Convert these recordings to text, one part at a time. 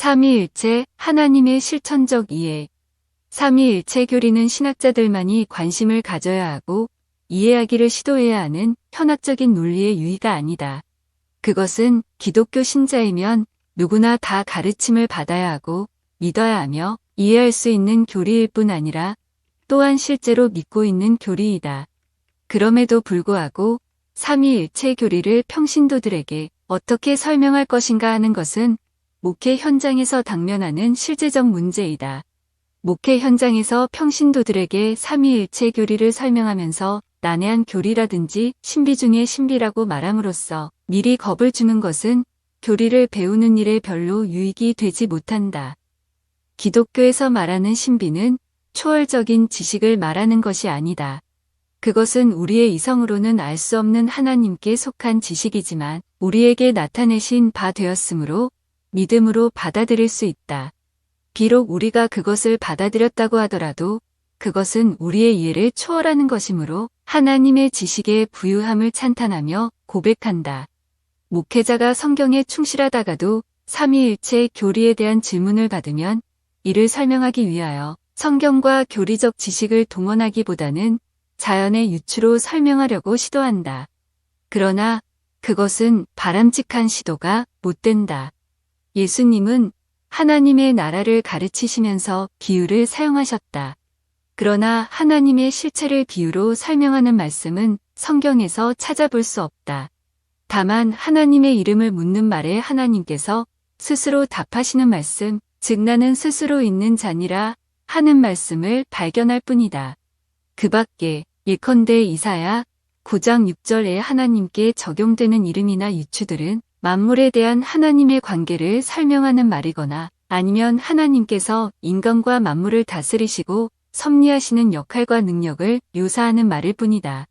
삼위일체 하나님의 실천적 이해. 삼위일체 교리는 신학자들만이 관심을 가져야 하고 이해하기를 시도해야 하는 현학적인 논리의 유의가 아니다. 그것은 기독교 신자이면 누구나 다 가르침을 받아야 하고 믿어야 하며 이해할 수 있는 교리일 뿐 아니라 또한 실제로 믿고 있는 교리이다. 그럼에도 불구하고 삼위일체 교리를 평신도들에게 어떻게 설명할 것인가 하는 것은 목회 현장에서 당면하는 실제적 문제이다. 목회 현장에서 평신도들에게 삼위일체 교리를 설명하면서 난해한 교리라든지 신비 중의 신비라고 말함으로써 미리 겁을 주는 것은 교리를 배우는 일에 별로 유익이 되지 못한다. 기독교에서 말하는 신비는 초월적인 지식을 말하는 것이 아니다. 그것은 우리의 이성으로는 알 수 없는 하나님께 속한 지식이지만 우리에게 나타내신 바 되었으므로 믿음으로 받아들일 수 있다. 비록 우리가 그것을 받아들였다고 하더라도 그것은 우리의 이해를 초월하는 것이므로 하나님의 지식의 부유함을 찬탄하며 고백한다. 목회자가 성경에 충실하다가도 삼위일체 교리에 대한 질문을 받으면 이를 설명하기 위하여 성경과 교리적 지식을 동원하기보다는 자연의 유추로 설명하려고 시도한다. 그러나 그것은 바람직한 시도가 못 된다. 예수님은 하나님의 나라를 가르치시면서 비유를 사용하셨다. 그러나 하나님의 실체를 비유로 설명하는 말씀은 성경에서 찾아볼 수 없다. 다만 하나님의 이름을 묻는 말에 하나님께서 스스로 답하시는 말씀, 즉 나는 스스로 있는 자니라 하는 말씀을 발견할 뿐이다. 그 밖에 예컨대 이사야 9장 6절에 하나님께 적용되는 이름이나 유추들은 만물에 대한 하나님의 관계를 설명하는 말이거나 아니면 하나님께서 인간과 만물을 다스리시고 섭리하시는 역할과 능력을 묘사하는 말일 뿐이다.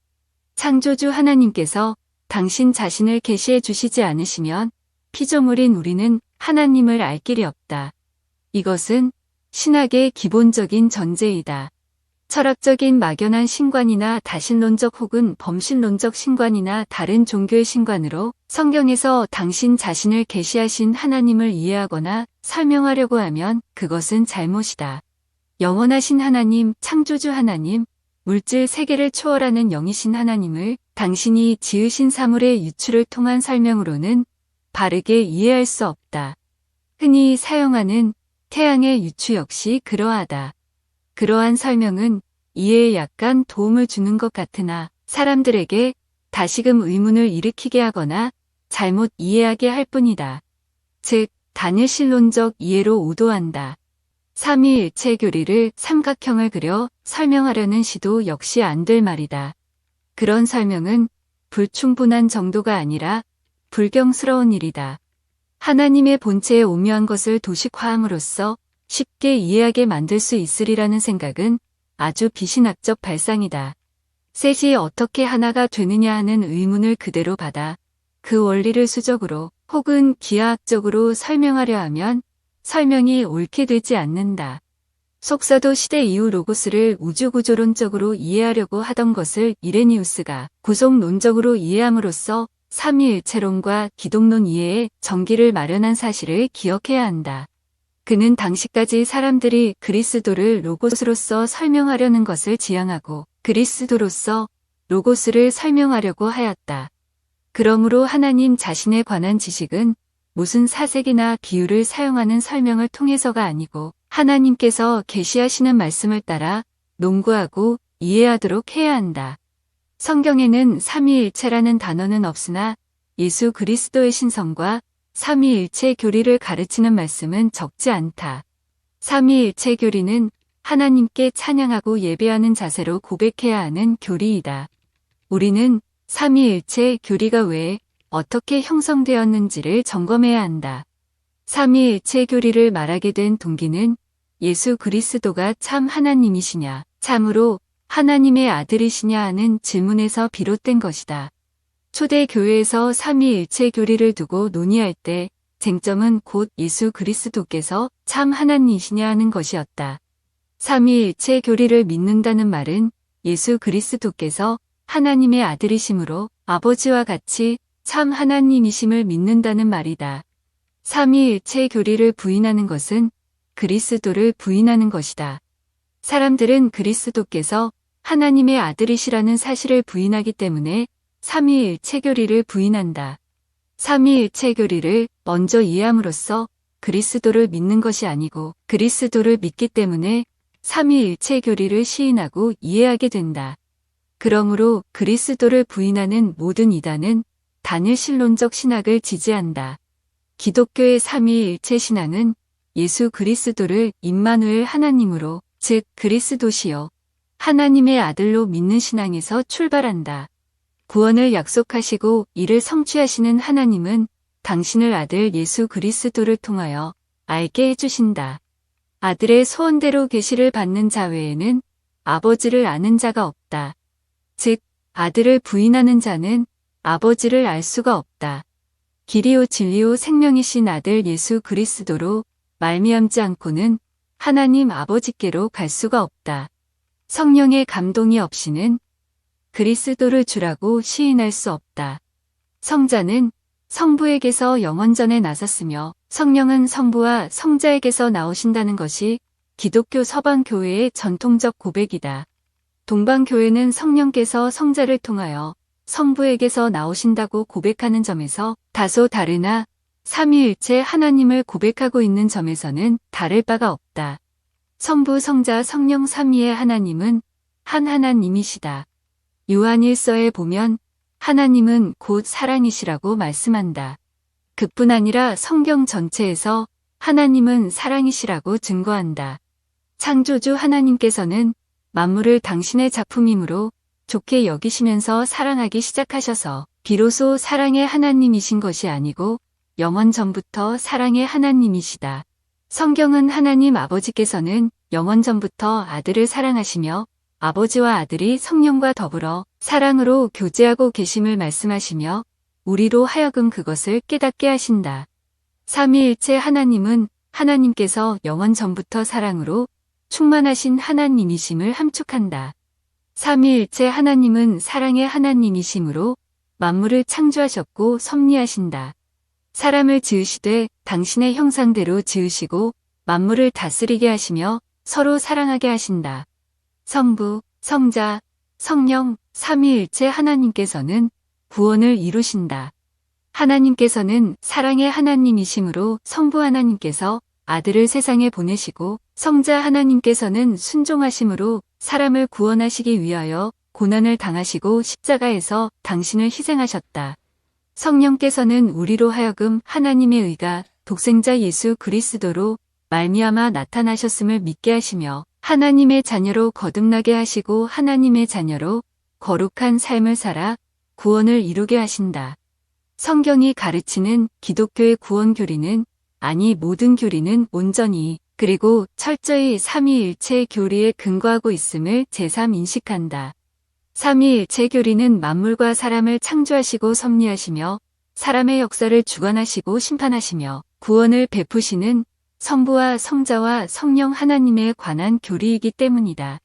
창조주 하나님께서 당신 자신을 계시해 주시지 않으시면 피조물인 우리는 하나님을 알 길이 없다. 이것은 신학의 기본적인 전제이다. 철학적인 막연한 신관이나 다신론적 혹은 범신론적 신관이나 다른 종교의 신관으로 성경에서 당신 자신을 계시하신 하나님을 이해하거나 설명하려고 하면 그것은 잘못이다. 영원하신 하나님, 창조주 하나님, 물질 세계를 초월하는 영이신 하나님을 당신이 지으신 사물의 유추를 통한 설명으로는 바르게 이해할 수 없다. 흔히 사용하는 태양의 유추 역시 그러하다. 그러한 설명은 이해에 약간 도움을 주는 것 같으나 사람들에게 다시금 의문을 일으키게 하거나 잘못 이해하게 할 뿐이다. 즉, 단일신론적 이해로 오도한다. 삼위일체 교리를 삼각형을 그려 설명하려는 시도 역시 안 될 말이다. 그런 설명은 불충분한 정도가 아니라 불경스러운 일이다. 하나님의 본체의 오묘한 것을 도식화함으로써 쉽게 이해하게 만들 수 있으리라는 생각은 아주 비신학적 발상이다. 셋이 어떻게 하나가 되느냐 하는 의문을 그대로 받아 그 원리를 수적으로 혹은 기하학적으로 설명하려 하면 설명이 옳게 되지 않는다. 속사도 시대 이후 로고스를 우주구조론적으로 이해하려고 하던 것을 이레니우스가 구속론적으로 이해함으로써 삼위일체론과 기독론 이해의 전기를 마련한 사실을 기억해야 한다. 그는 당시까지 사람들이 그리스도를 로고스로서 설명하려는 것을 지향하고 그리스도로서 로고스를 설명하려고 하였다. 그러므로 하나님 자신에 관한 지식은 무슨 사색이나 비유를 사용하는 설명을 통해서가 아니고 하나님께서 계시하시는 말씀을 따라 농구하고 이해하도록 해야 한다. 성경에는 삼위일체라는 단어는 없으나 예수 그리스도의 신성과 삼위일체 교리를 가르치는 말씀은 적지 않다. 삼위일체 교리는 하나님께 찬양하고 예배하는 자세로 고백해야 하는 교리이다. 우리는 삼위일체 교리가 왜 어떻게 형성되었는지를 점검해야 한다. 삼위일체 교리를 말하게 된 동기는 예수 그리스도가 참 하나님이시냐, 참으로 하나님의 아들이시냐 하는 질문에서 비롯된 것이다. 초대 교회에서 삼위일체 교리를 두고 논의할 때 쟁점은 곧 예수 그리스도께서 참 하나님이시냐 하는 것이었다. 삼위일체 교리를 믿는다는 말은 예수 그리스도께서 하나님의 아들이심으로 아버지와 같이 참 하나님이심을 믿는다는 말이다. 삼위일체 교리를 부인하는 것은 그리스도를 부인하는 것이다. 사람들은 그리스도께서 하나님의 아들이시라는 사실을 부인하기 때문에 삼위일체 교리를 부인한다. 삼위일체 교리를 먼저 이해함으로써 그리스도를 믿는 것이 아니고 그리스도를 믿기 때문에 삼위일체 교리를 시인하고 이해하게 된다. 그러므로 그리스도를 부인하는 모든 이단은 단일신론적 신학을 지지한다. 기독교의 삼위일체 신앙은 예수 그리스도를 임마누엘 하나님으로, 즉 그리스도시요 하나님의 아들로 믿는 신앙에서 출발한다. 구원을 약속하시고 이를 성취하시는 하나님은 당신을 아들 예수 그리스도를 통하여 알게 해주신다. 아들의 소원대로 계시를 받는 자 외에는 아버지를 아는 자가 없다. 즉, 아들을 부인하는 자는 아버지를 알 수가 없다. 길이요 진리요 생명이신 아들 예수 그리스도로 말미암지 않고는 하나님 아버지께로 갈 수가 없다. 성령의 감동이 없이는 그리스도를 주라고 시인할 수 없다. 성자는 성부에게서 영원전에 나섰으며 성령은 성부와 성자에게서 나오신다는 것이 기독교 서방교회의 전통적 고백이다. 동방교회는 성령께서 성자를 통하여 성부에게서 나오신다고 고백하는 점에서 다소 다르나 삼위일체 하나님을 고백하고 있는 점에서는 다를 바가 없다. 성부, 성자, 성령 삼위의 하나님은 한 하나님이시다. 요한 1서에 보면 하나님은 곧 사랑이시라고 말씀한다. 그뿐 아니라 성경 전체에서 하나님은 사랑이시라고 증거한다. 창조주 하나님께서는 만물을 당신의 작품이므로 좋게 여기시면서 사랑하기 시작하셔서 비로소 사랑의 하나님이신 것이 아니고 영원 전부터 사랑의 하나님이시다. 성경은 하나님 아버지께서는 영원 전부터 아들을 사랑하시며 아버지와 아들이 성령과 더불어 사랑으로 교제하고 계심을 말씀하시며 우리로 하여금 그것을 깨닫게 하신다. 삼위일체 하나님은 하나님께서 영원 전부터 사랑으로 충만하신 하나님이심을 함축한다. 삼위일체 하나님은 사랑의 하나님이심으로 만물을 창조하셨고 섭리하신다. 사람을 지으시되 당신의 형상대로 지으시고 만물을 다스리게 하시며 서로 사랑하게 하신다. 성부, 성자, 성령, 삼위일체 하나님께서는 구원을 이루신다. 하나님께서는 사랑의 하나님이시므로 성부 하나님께서 아들을 세상에 보내시고 성자 하나님께서는 순종하심으로 사람을 구원하시기 위하여 고난을 당하시고 십자가에서 당신을 희생하셨다. 성령께서는 우리로 하여금 하나님의 의가 독생자 예수 그리스도로 말미암아 나타나셨음을 믿게 하시며 하나님의 자녀로 거듭나게 하시고 하나님의 자녀로 거룩한 삶을 살아 구원을 이루게 하신다. 성경이 가르치는 기독교의 구원 교리는 아니 모든 교리는 온전히 그리고 철저히 삼위일체 교리에 근거하고 있음을 제3 인식한다. 삼위일체 교리는 만물과 사람을 창조하시고 섭리하시며 사람의 역사를 주관하시고 심판하시며 구원을 베푸시는 성부와 성자와 성령 하나님에 관한 교리이기 때문이다.